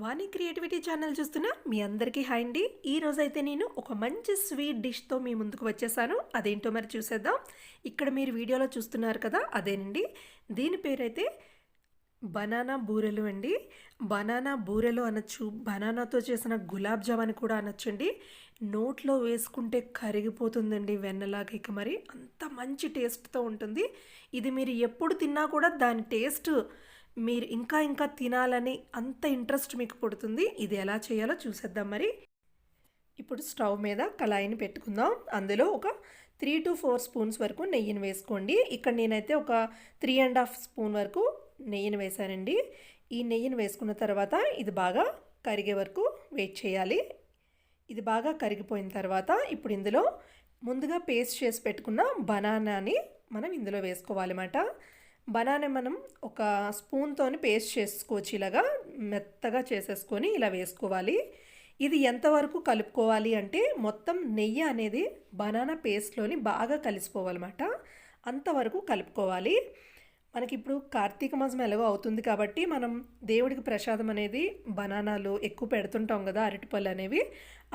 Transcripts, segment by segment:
వాణి creativity channel చూస్తున్న మీ అందరికీ hi అండి. ఈరోజైతే నేను ఒక మంచి స్వీట్ డిష్తో మీ ముందుకు వచ్చేసాను. అదేంటో మరి చూసేద్దాం. ఇక్కడ మీరు వీడియోలో చూస్తున్నారు కదా, అదేనండి. దీని పేరైతే బనానా బూరెలు అండి. బనానా బూరెలు అనొచ్చు, బనానాతో చేసిన గులాబ్ జామ్ అని కూడా అనొచ్చండి. నోట్లో వేసుకుంటే కరిగిపోతుందండి వెన్నలాగా. ఇక మరి అంత మంచి టేస్ట్తో ఉంటుంది. ఇది మీరు ఎప్పుడు తిన్నా కూడా దాని టేస్ట్ మీరు ఇంకా ఇంకా తినాలని అంత ఇంట్రెస్ట్ మీకు పుడుతుంది. ఇది ఎలా చేయాలో చూసేద్దాం మరి. ఇప్పుడు స్టవ్ మీద కళాయిని పెట్టుకుందాం. అందులో ఒక 3 to 4 స్పూన్స్ వరకు నెయ్యిని వేసుకోండి. ఇక్కడ నేనైతే ఒక 3.5 స్పూన్ వరకు నెయ్యిని వేసానండి. ఈ నెయ్యిని వేసుకున్న తర్వాత ఇది బాగా కరిగే వరకు వెయిట్ చేయాలి. ఇది బాగా కరిగిపోయిన తర్వాత ఇప్పుడు ఇందులో ముందుగా పేస్ట్ చేసి పెట్టుకున్న బనానాని మనం ఇందులో వేసుకోవాలన్నమాట. బనానా మనం ఒక స్పూన్తోని పేస్ట్ చేసుకోవచ్చు. ఇలాగా మెత్తగా చేసేసుకొని ఇలా వేసుకోవాలి. ఇది ఎంతవరకు కలుపుకోవాలి అంటే మొత్తం నెయ్యి అనేది బనానా పేస్ట్లోని బాగా కలిసిపోవాలన్నమాట. అంతవరకు కలుపుకోవాలి. మనకి ఇప్పుడు కార్తీక మాసం ఎలాగో అవుతుంది కాబట్టి మనం దేవుడికి ప్రసాదం అనేది బనానాలు ఎక్కువ పెడుతుంటాం కదా, అరటిపళ్ళు అనేవి.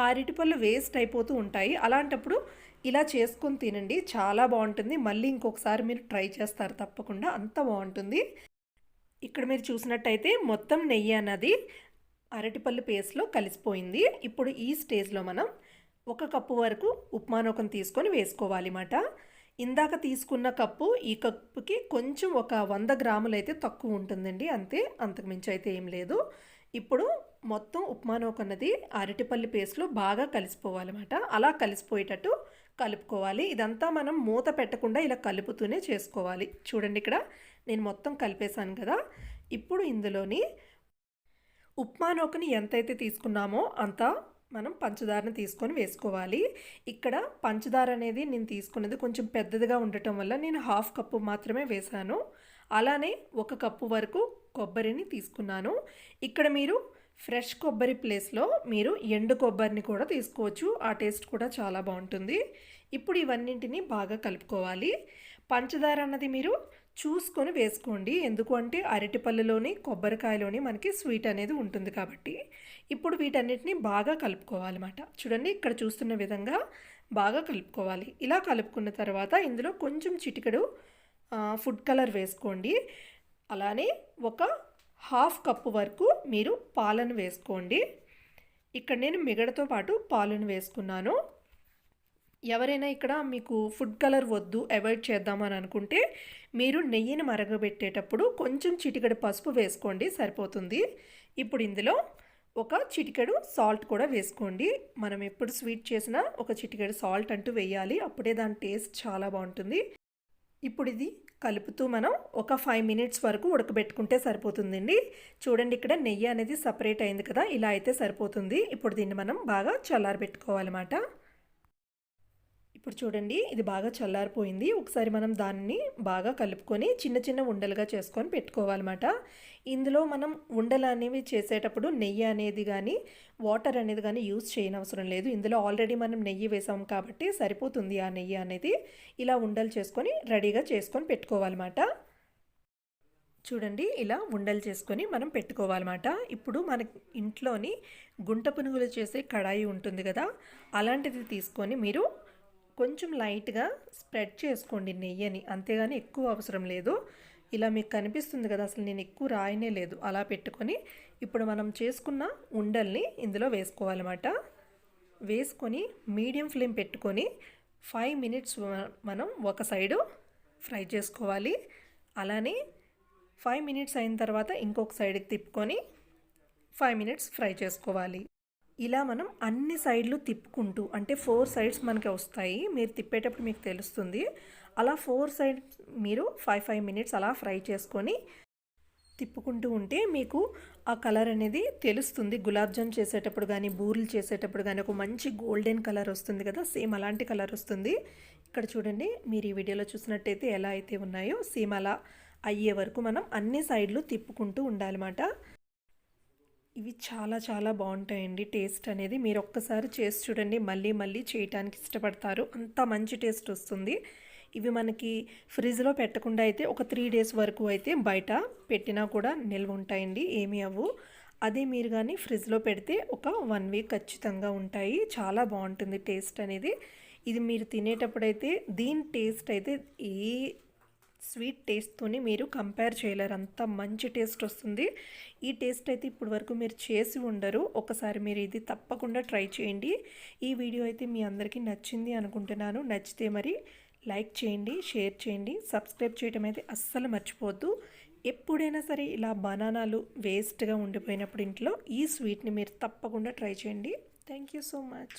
ఆ అరటిపళ్ళు వేస్ట్ అయిపోతూ ఉంటాయి. అలాంటప్పుడు ఇలా చేసుకొని తినండి, చాలా బాగుంటుంది. మళ్ళీ ఇంకొకసారి మీరు ట్రై చేస్తారు తప్పకుండా, అంత బాగుంటుంది. ఇక్కడ మీరు చూసినట్టయితే మొత్తం నెయ్యి అన్నది అరటిపళ్ళు పేస్ట్లో కలిసిపోయింది. ఇప్పుడు ఈ స్టేజ్లో మనం 1 కప్పు వరకు ఉప్మా నూకను తీసుకొని వేసుకోవాలి అన్నమాట. ఇందాక తీసుకున్న కప్పు ఈ కప్పుకి కొంచెం ఒక 100 గ్రాములు అయితే తక్కువ ఉంటుందండి, అంతే, అంతకుమించి అయితే ఏం లేదు. ఇప్పుడు మొత్తం ఉప్మా నూక అన్నది అరటిపల్లి పేస్ట్లో బాగా కలిసిపోవాలన్నమాట. అలా కలిసిపోయేటట్టు కలుపుకోవాలి. ఇదంతా మనం మూత పెట్టకుండా ఇలా కలుపుతూనే చేసుకోవాలి. చూడండి, ఇక్కడ నేను మొత్తం కలిపేశాను కదా. ఇప్పుడు ఇందులోని ఉప్మా నూకని ఎంతైతే తీసుకున్నామో అంత మనం పంచదారని తీసుకొని వేసుకోవాలి. ఇక్కడ పంచదార అనేది నేను తీసుకున్నది కొంచెం పెద్దదిగా ఉండటం వల్ల నేను 1/2 కప్పు మాత్రమే వేశాను. అలానే 1 కప్పు వరకు కొబ్బరిని తీసుకున్నాను. ఇక్కడ మీరు ఫ్రెష్ కొబ్బరి ప్లేస్లో మీరు ఎండు కొబ్బరిని కూడా తీసుకోవచ్చు. ఆ టేస్ట్ కూడా చాలా బాగుంటుంది. ఇప్పుడు ఇవన్నింటినీ బాగా కలుపుకోవాలి. పంచదార అన్నది మీరు చూసుకొని వేసుకోండి, ఎందుకు అంటే అరటిపళ్ళలోని కొబ్బరికాయలోని మనకి స్వీట్ అనేది ఉంటుంది కాబట్టి. ఇప్పుడు వీటన్నిటిని బాగా కలుపుకోవాలన్నమాట. చూడండి, ఇక్కడ చూస్తున్న విధంగా బాగా కలుపుకోవాలి. ఇలా కలుపుకున్న తర్వాత ఇందులో కొంచెం చిటికెడు ఫుడ్ కలర్ వేసుకోండి. అలానే ఒక 1/2 కప్పు వరకు మీరు పాలను వేసుకోండి. ఇక్కడ నేను మిగడతో పాటు పాలను వేసుకున్నాను. ఎవరైనా ఇక్కడ మీకు ఫుడ్ కలర్ వద్దు, అవాయిడ్ చేద్దామని అనుకుంటే మీరు నెయ్యిని మరగబెట్టేటప్పుడు కొంచెం చిటికెడు పసుపు వేసుకోండి, సరిపోతుంది. ఇప్పుడు ఇందులో ఒక చిటికెడు సాల్ట్ కూడా వేసుకోండి. మనం ఎప్పుడు స్వీట్ చేసినా ఒక చిటికెడు సాల్ట్ అంటూ వేయాలి, అప్పుడే దాని టేస్ట్ చాలా బాగుంటుంది. ఇప్పుడు ఇది కలుపుతూ మనం ఒక 5 మినిట్స్ వరకు ఉడకబెట్టుకుంటే సరిపోతుందండి. చూడండి, ఇక్కడ నెయ్యి అనేది సపరేట్ అయింది కదా, ఇలా అయితే సరిపోతుంది. ఇప్పుడు దీన్ని మనం బాగా చల్లారబెట్టుకోవాలన్నమాట. ఇప్పుడు చూడండి, ఇది బాగా చల్లారిపోయింది. ఒకసారి మనం దాన్ని బాగా కలుపుకొని చిన్న చిన్న ఉండలుగా చేసుకొని పెట్టుకోవాలన్నమాట. ఇందులో మనం ఉండలు అనేవి చేసేటప్పుడు నెయ్యి అనేది కానీ వాటర్ అనేది కానీ యూజ్ చేయనవసరం లేదు. ఇందులో ఆల్రెడీ మనం నెయ్యి వేసాం కాబట్టి సరిపోతుంది ఆ నెయ్యి అనేది. ఇలా ఉండలు చేసుకొని రెడీగా చేసుకొని పెట్టుకోవాలన్నమాట. చూడండి, ఇలా ఉండలు చేసుకొని మనం పెట్టుకోవాలన్నమాట. ఇప్పుడు మన ఇంట్లోని గుంట పునుగులు చేసే కడాయి ఉంటుంది కదా, అలాంటిది తీసుకొని మీరు కొంచెం లైట్గా స్ప్రెడ్ చేసుకోండి నెయ్యిని, అంతేగాని ఎక్కువ అవసరం లేదు. ఇలా మీకు కనిపిస్తుంది కదా, అసలు నేను ఎక్కువ రాయనే లేదు. అలా పెట్టుకొని ఇప్పుడు మనం చేసుకున్న ఉండల్ని ఇందులో వేసుకోవాలన్నమాట. వేసుకొని మీడియం ఫ్లేమ్ పెట్టుకొని 5 మినిట్స్ మనం ఒక సైడు ఫ్రై చేసుకోవాలి. అలానే 5 మినిట్స్ అయిన తర్వాత ఇంకొక సైడ్కి తిప్పుకొని 5 మినిట్స్ ఫ్రై చేసుకోవాలి. ఇలా మనం అన్ని సైడ్లు తిప్పుకుంటూ, అంటే 4 సైడ్స్ మనకి వస్తాయి, మీరు తిప్పేటప్పుడు మీకు తెలుస్తుంది. అలా 4 సైడ్స్ మీరు 5 మినిట్స్ అలా ఫ్రై చేసుకొని తిప్పుకుంటూ ఉంటే మీకు ఆ కలర్ అనేది తెలుస్తుంది. గులాబ్ జామ్ చేసేటప్పుడు కానీ బూరెలు చేసేటప్పుడు కానీ ఒక మంచి గోల్డెన్ కలర్ వస్తుంది కదా, సేమ్ అలాంటి కలర్ వస్తుంది. ఇక్కడ చూడండి, మీరు ఈ వీడియోలో చూసినట్టయితే ఎలా అయితే ఉన్నాయో సేమ్ అలా అయ్యే వరకు మనం అన్ని సైడ్లు తిప్పుకుంటూ ఉండాలన్నమాట. ఇవి చాలా చాలా బాగుంటాయండి. టేస్ట్ అనేది మీరు ఒక్కసారి చేసి చూడండి, మళ్ళీ మళ్ళీ చేయటానికి ఇష్టపడతారు, అంత మంచి టేస్ట్ వస్తుంది. ఇవి మనకి ఫ్రిడ్జ్లో పెట్టకుండా అయితే ఒక 3 డేస్ వరకు అయితే బయట పెట్టినా కూడా నిల్వ ఉంటాయండి, ఏమీ అవ్వు. అదే మీరు కానీ ఫ్రిడ్జ్లో పెడితే ఒక 1 వీక్ ఖచ్చితంగా ఉంటాయి. చాలా బాగుంటుంది టేస్ట్ అనేది. ఇది మీరు తినేటప్పుడైతే దీని టేస్ట్ అయితే ఏ స్వీట్ టేస్ట్తోని మీరు కంపేర్ చేయలేరు, అంత మంచి టేస్ట్ వస్తుంది. ఈ టేస్ట్ అయితే ఇప్పటి వరకు మీరు చేసి ఉండరు. ఒకసారి మీరు ఇది తప్పకుండా ట్రై చేయండి. ఈ వీడియో అయితే మీ అందరికీ నచ్చింది అనుకుంటున్నాను. నచ్చితే మరి లైక్ చేయండి, షేర్ చేయండి, సబ్స్క్రైబ్ చేయడం అయితే అస్సలు మర్చిపోవద్దు. ఎప్పుడైనా సరే ఇలా బనానాలు వేస్ట్గా ఉండిపోయినప్పుడు ఇంట్లో ఈ స్వీట్ని మీరు తప్పకుండా ట్రై చేయండి. Thank you so much.